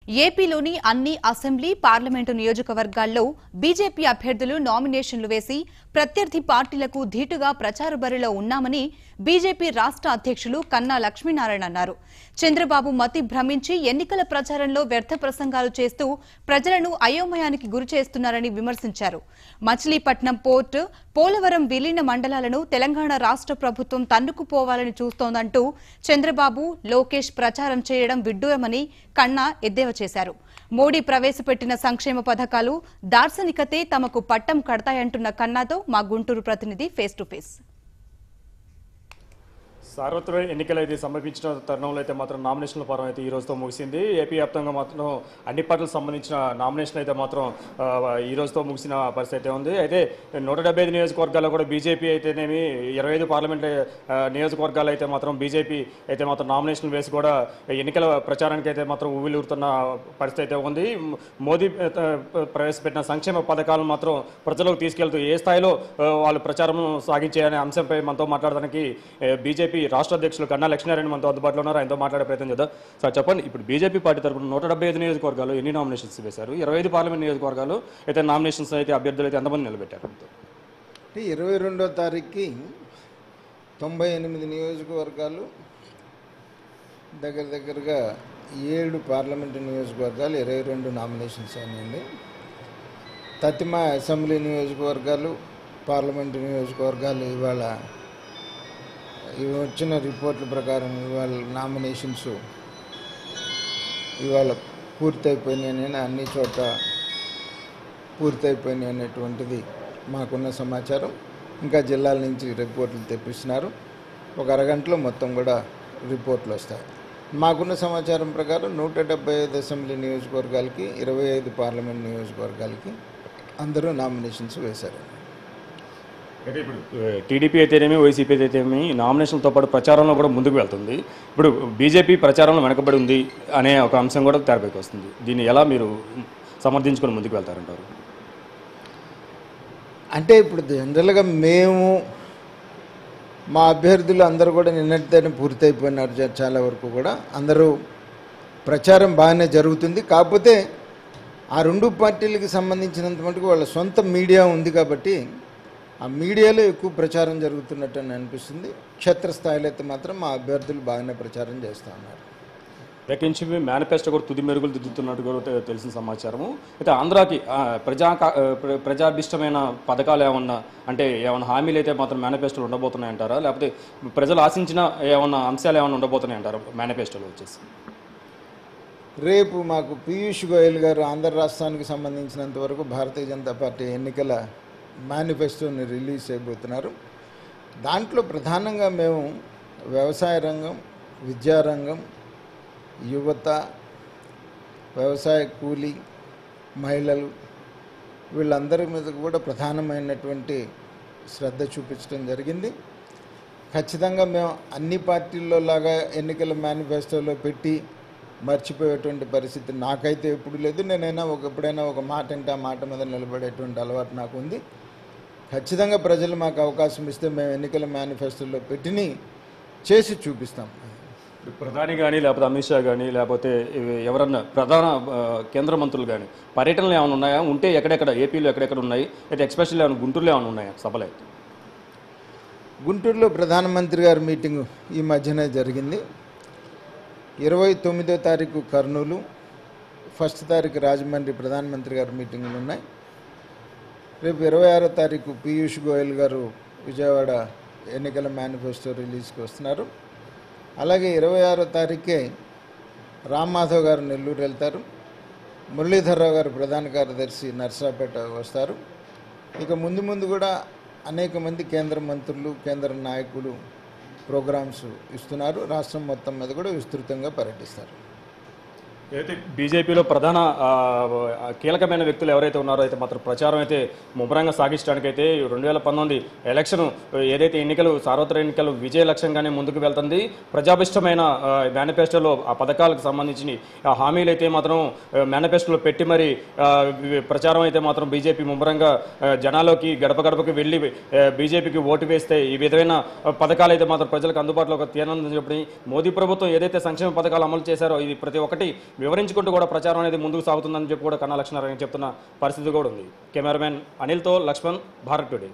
ఏపీలోని అన్ని assembly parliament నియోజకవర్గాల్లో బీజేపీ అభ్యర్థులు నామినేషన్లు వేసి ప్రత్యర్థి పార్టీలకు ధీటుగా ప్రచార బరిలో ఉన్నామని బీజేపీ రాష్ట్ర అధ్యక్షులు కన్నా లక్ష్మీనారాయణ అన్నారు. చంద్రబాబు మతి భ్రమించి ఎన్నికల ప్రచారంలో వ్యర్థ ప్రసంగాలు చేస్తూ ప్రజలను అయోమయానికి గురిచేస్తున్నారని విమర్శించారు. మచిలీపట్నం పోర్టు, పోలవరం విలీన మండలాలను తెలంగాణ రాష్ట్ర ప్రభుత్వం తన్నుకుపోవాలని చూస్తోందంటూ చంద్రబాబు, లోకేష్ ప్రచారం చేయడం విడ్డూరమని కన్నా ఎద్దేవా చేశారు. మోడీ ప్రవేశపెట్టిన సంక్షేమ పథకాలు దార్శనికతే తమకు పట్టం కడతాయంటున్న కన్నాతో మా గుంటూరు ప్రతినిధి ఫేస్ టు ఫేస్. సార్వత్రిక ఎన్నికలు అయితే సమర్పించిన తరుణంలో అయితే మాత్రం నామినేషన్ల పరం అయితే ఈ రోజుతో ముగిసింది. ఏపీ వ్యాప్తంగా మాత్రం అన్ని పార్టీలకు సంబంధించిన నామినేషన్ అయితే మాత్రం ఈ రోజుతో ముగిసిన పరిస్థితి అయితే ఉంది. అయితే 175 నియోజకవర్గాల్లో కూడా బీజేపీ అయితేనేమి 25 పార్లమెంట్ నియోజకవర్గాలు అయితే మాత్రం బీజేపీ అయితే మాత్రం నామినేషన్లు వేసి కూడా ఎన్నికల ప్రచారానికి అయితే మాత్రం ఊవిలూరుతున్న పరిస్థితి అయితే ఉంది. మోదీ ప్రవేశపెట్టిన సంక్షేమ పథకాలను మాత్రం ప్రజలకు తీసుకెళ్తూ ఏ స్థాయిలో వాళ్ళు ప్రచారం సాగించే అనే అంశంపై మనతో మాట్లాడడానికి బీజేపీ రాష్ట్ర అధ్యక్షులు కన్నా లక్ష్మీనారాయణ మనతో అందుబాటులో ఉన్నారు. ఆయనతో మాట్లాడే ప్రయత్నం చేద్దాం. సార్ చెప్పండి, ఇప్పుడు బీజేపీ పార్టీ తరఫున 175 నియోజకవర్గాలు ఎన్ని నామినేషన్స్ వేశారు? 25 పార్లమెంట్ నియోజకవర్గాలు అయితే నామినేషన్స్ అయితే అభ్యర్థులు అయితే ఎంతమంది నిలబెట్టారు? 22వ తారీఖుకి 98 నియోజకవర్గాలు, దగ్గరగా 7 పార్లమెంటు నియోజకవర్గాలు 22 నామినేషన్స్ అయినాయండి. తతిమ అసెంబ్లీ నియోజకవర్గాలు, పార్లమెంటు నియోజకవర్గాలు ఇవాళ వచ్చిన రిపోర్ట్ల ప్రకారం ఇవాళ నామినేషన్స్ ఇవాళ పూర్తయిపోయినాయని, అన్ని చోట్ల పూర్తయిపోయినాయి అనేటువంటిది మాకున్న సమాచారం. ఇంకా జిల్లాల నుంచి రిపోర్ట్లు తెప్పిస్తున్నారు. ఒక అరగంటలో మొత్తం కూడా రిపోర్ట్లు వస్తాయి. మాకున్న సమాచారం ప్రకారం 175 అసెంబ్లీ నియోజకవర్గాలకి, 25 పార్లమెంట్ నియోజకవర్గాలకి అందరూ నామినేషన్స్ వేశారు. అయితే ఇప్పుడు టీడీపీ అయితేనేమి, వైసీపీ అయితేనేమి నామినేషన్తో పాటు ప్రచారంలో కూడా ముందుకు వెళ్తుంది. ఇప్పుడు బీజేపీ ప్రచారంలో వెనకబడి ఉంది అనే ఒక అంశం కూడా తెరపైకి వస్తుంది. దీన్ని ఎలా మీరు సమర్థించుకొని ముందుకు వెళ్తారంటారు? అంటే ఇప్పుడు జనరల్గా మేము మా అభ్యర్థులు అందరూ కూడా నిన్నటితోనే పూర్తయిపోయినారు. చాలా వరకు కూడా అందరూ ప్రచారం బాగానే జరుగుతుంది. కాకపోతే ఆ రెండు పార్టీలకి సంబంధించినంత మటుకు వాళ్ళ సొంత మీడియా ఉంది కాబట్టి ఆ మీడియాలో ఎక్కువ ప్రచారం జరుగుతున్నట్టు అని అనిపిస్తుంది. క్షేత్రస్థాయిలో అయితే మాత్రం మా అభ్యర్థులు బాగానే ప్రచారం చేస్తూ ఉన్నారు. ప్రత్యేకించి మేనిఫెస్టో కూడా తుది మెరుగులు దిద్దుతున్నట్టు కూడా తెలిసిన సమాచారము. అయితే ఆంధ్రాకి ప్రజాభిష్టమైన పథకాలు ఏమన్నా, అంటే ఏమన్నా హామీలు అయితే మాత్రం మేనిఫెస్టోలు ఉండబోతున్నాయంటారా, లేకపోతే ప్రజలు ఆశించిన ఏమన్నా అంశాలు ఏమైనా ఉండబోతున్నాయంటారా మేనిఫెస్టోలో వచ్చేసి? రేపు మాకు పీయూష్ గోయల్ గారు ఆంధ్ర రాష్ట్రానికి సంబంధించినంత వరకు భారతీయ జనతా పార్టీ ఎన్నికల మేనిఫెస్టోని రిలీజ్ చేయబోతున్నారు. దాంట్లో ప్రధానంగా మేము వ్యవసాయ రంగం, విద్యారంగం, యువత, వ్యవసాయ కూలీ, మహిళలు వీళ్ళందరి మీద కూడా ప్రధానమైనటువంటి శ్రద్ధ చూపించడం జరిగింది. ఖచ్చితంగా మేము అన్ని పార్టీల్లో లాగా ఎన్నికల మేనిఫెస్టోలో పెట్టి మర్చిపోయేటువంటి పరిస్థితి నాకైతే ఎప్పుడు లేదు. నేనైనా ఎప్పుడైనా ఒక మాట అంటే ఆ మాట మీద నిలబడేటువంటి అలవాటు నాకు ఉంది. ఖచ్చితంగా ప్రజలు మాకు అవకాశం ఇస్తే మేము ఎన్నికల మేనిఫెస్టోలో పెట్టిని చేసి చూపిస్తాం. ప్రధాని కానీ, లేకపోతే అమిత్ షా కానీ, లేకపోతే ఎవరన్నా ప్రధాన కేంద్ర మంత్రులు కానీ పర్యటనలు ఏమైనా ఉన్నాయా? ఉంటే ఎక్కడెక్కడ, ఏపీలో ఎక్కడెక్కడ ఉన్నాయి? అయితే ఎక్స్పెషల్లీ ఏమైనా గుంటూరులో ఏమైనా ఉన్నాయా సభలు? అయితే గుంటూరులో ప్రధానమంత్రి గారి మీటింగు ఈ మధ్యనే జరిగింది. 29వ తారీఖు కర్నూలు, 1వ తారీఖు రాజమండ్రి ప్రధానమంత్రి గారి మీటింగులు ఉన్నాయి. రేపు 26వ తారీఖు పీయూష్ గోయల్ గారు విజయవాడ ఎన్నికల మేనిఫెస్టో రిలీజ్కి వస్తున్నారు. అలాగే 26వ తారీఖే రామ్మాధవ్ గారు నెల్లూరు వెళ్తారు. మురళీధర్రావు గారు ప్రధాన కార్యదర్శి నర్సాపేట వస్తారు. ఇక ముందు కూడా అనేక మంది కేంద్ర మంత్రులు, కేంద్ర నాయకులు ప్రోగ్రామ్స్ ఇస్తున్నారు. రాష్ట్రం మొత్తం మీద కూడా విస్తృతంగా పర్యటిస్తారు. అయితే బీజేపీలో ప్రధాన కీలకమైన వ్యక్తులు ఎవరైతే ఉన్నారో అయితే మాత్రం ప్రచారం అయితే ముమ్మరంగా సాగించడానికైతే 2019 ఎలక్షన్ ఏదైతే ఎన్నికలు, సార్వత్రిక ఎన్నికలు విజయ లక్ష్యంగానే ముందుకు వెళ్తుంది. ప్రజాభిష్టమైన మేనిఫెస్టోలో ఆ పథకాలకు సంబంధించి ఆ హామీలు అయితే మాత్రం మేనిఫెస్టోలో పెట్టి మరి ప్రచారం అయితే మాత్రం బీజేపీ ముమ్మరంగా జనాల్లోకి గడప గడపకి వెళ్ళి బీజేపీకి ఓటు వేస్తే ఈ విధమైన పథకాలు అయితే మాత్రం ప్రజలకు అందుబాటులోకి తీరని చెప్పి మోదీ ప్రభుత్వం ఏదైతే సంక్షేమ పథకాలు అమలు చేశారో ఇది ప్రతి ఒక్కటి వివరించుకుంటూ కూడా ప్రచారం అనేది ముందుకు సాగుతుందని చెప్పి కూడా కన్నా లక్ష్మీనారాయణ చెప్తున్న పరిస్థితి కూడా ఉంది. కెమెరామెన్ అనిల్తో లక్ష్మణ్, భారత్ టుడే.